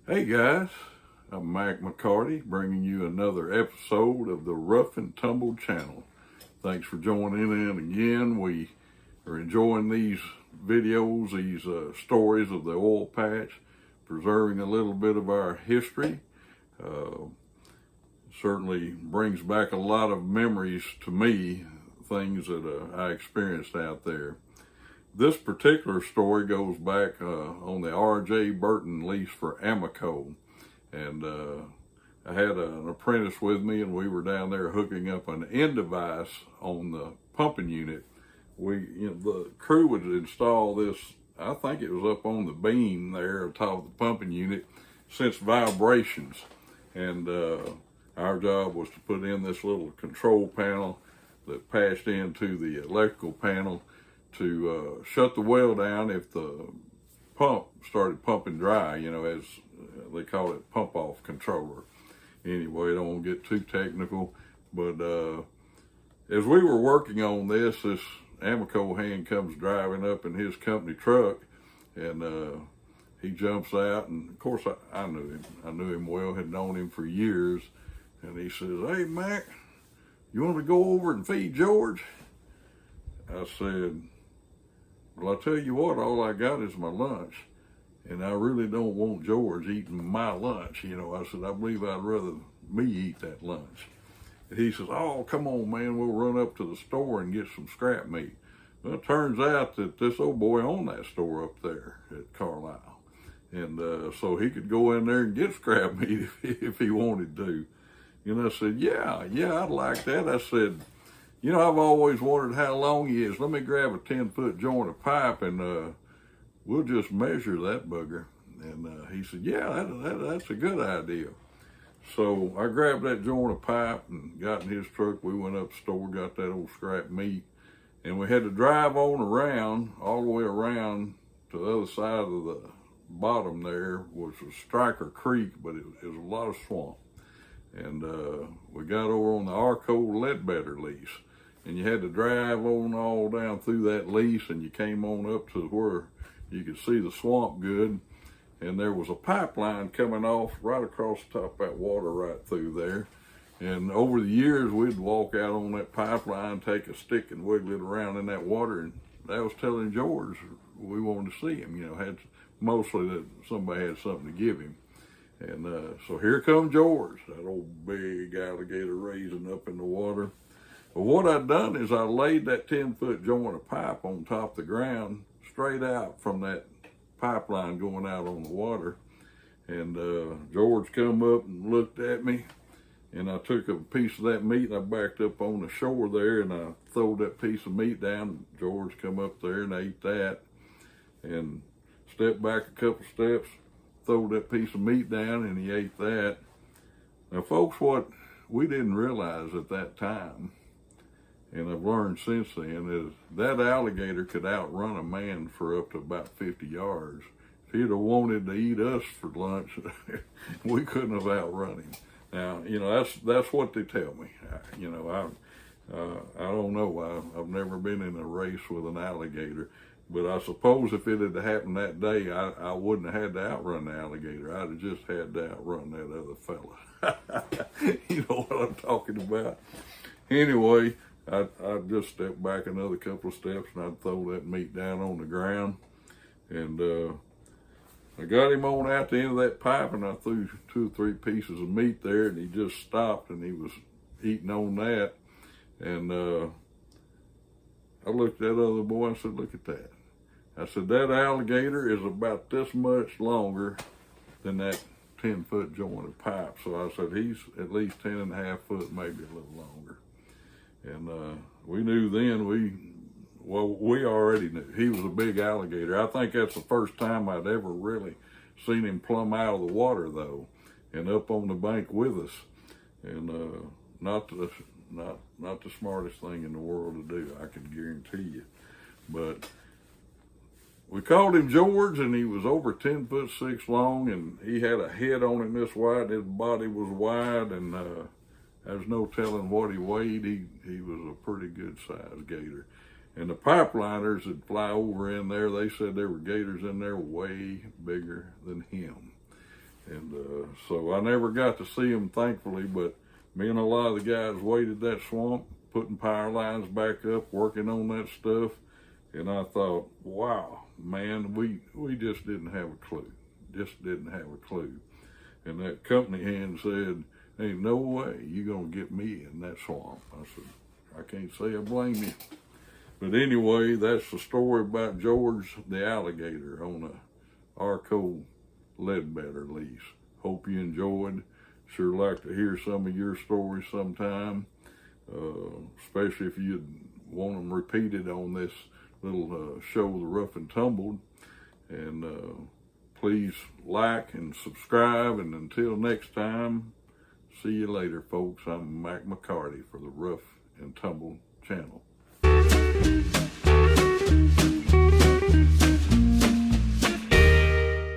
Hey guys, I'm Mac McCarty bringing you another episode of the Rough and Tumble channel. Thanks for joining in again. We are enjoying these videos, these stories of the oil patch, preserving a little bit of our history. Certainly brings back a lot of memories to me, things that I experienced out there. This particular story goes back on the R.J. Burton lease for Amoco. And I had an apprentice with me, and we were down there hooking up an end device on the pumping unit. The crew would install this, I think it was up on the beam there atop the pumping unit, sense vibrations. And our job was to put in this little control panel that passed into the electrical panel to shut the well down if the pump started pumping dry, as they call it, pump off controller. Anyway, I don't want to get too technical, but as we were working on this Amoco hand comes driving up in his company truck, and he jumps out, and of course I knew him. I knew him well, had known him for years, and he says, "Hey Mac, you want to go over and feed George?" I said, "Well, I tell you what, all I got is my lunch, and I really don't want George eating my lunch." I said, "I believe I'd rather me eat that lunch." And he says, "Oh, come on, man, we'll run up to the store and get some scrap meat." Well, it turns out that this old boy owned that store up there at Carlisle. And so he could go in there and get scrap meat if he wanted to. And I said, yeah, I'd like that. I said, I've always wondered how long he is. Let me grab a 10-foot joint of pipe, and we'll just measure that bugger. And he said, yeah, that's a good idea. So I grabbed that joint of pipe and got in his truck. We went up the store, got that old scrap meat, and we had to drive on around, all the way around to the other side of the bottom there, which was Striker Creek, but it was a lot of swamp. And we got over on the Arco Ledbetter lease. And you had to drive on all down through that lease, and you came on up to where you could see the swamp good. And there was a pipeline coming off right across the top of that water right through there. And over the years, we'd walk out on that pipeline, take a stick and wiggle it around in that water. And that was telling George we wanted to see him, had mostly that somebody had something to give him. And so here comes George, that old big alligator raising up in the water. But what I'd done is I laid that 10-foot joint of pipe on top of the ground, straight out from that pipeline going out on the water. And George come up and looked at me, and I took a piece of that meat and I backed up on the shore there, and I throwed that piece of meat down. George come up there and ate that, and stepped back a couple steps, throwed that piece of meat down, and he ate that. Now folks, what we didn't realize at that time, and I've learned since then, is that alligator could outrun a man for up to about 50 yards. If he'd have wanted to eat us for lunch, we couldn't have outrun him. Now, that's what they tell me. I don't know. I've never been in a race with an alligator, but I suppose if it had happened that day, I wouldn't have had to outrun the alligator. I'd have just had to outrun that other fella. You know what I'm talking about? Anyway, I'd just step back another couple of steps, and I'd throw that meat down on the ground. And I got him on out the end of that pipe, and I threw 2 or 3 pieces of meat there, and he just stopped, and he was eating on that. And I looked at that other boy and said, "Look at that." I said, "That alligator is about this much longer than that 10-foot joint of pipe." So I said, "He's at least 10.5 foot, maybe a little longer." And we knew then, we already knew he was a big alligator. I think that's the first time I'd ever really seen him plumb out of the water, though, and up on the bank with us. And not the smartest thing in the world to do, I can guarantee you. But we called him George, and he was over 10'6" long, and he had a head on him this wide. His body was wide, and there's no telling what he weighed. He was a pretty good sized gator. And the pipeliners that fly over in there, they said there were gators in there way bigger than him. And so I never got to see them, thankfully, but me and a lot of the guys waded that swamp, putting power lines back up, working on that stuff. And I thought, wow, man, we just didn't have a clue. Just didn't have a clue. And that company hand said, ain't no way you're going to get me in that swamp. I said, I can't say I blame you. But anyway, that's the story about George the Alligator on a Amoco Ledbetter lease. Hope you enjoyed. Sure like to hear some of your stories sometime, especially if you want them repeated on this little show, The Rough and Tumbled. And please like and subscribe. And until next time, see you later, folks. I'm Mac McCarty for the Rough and Tumbled channel.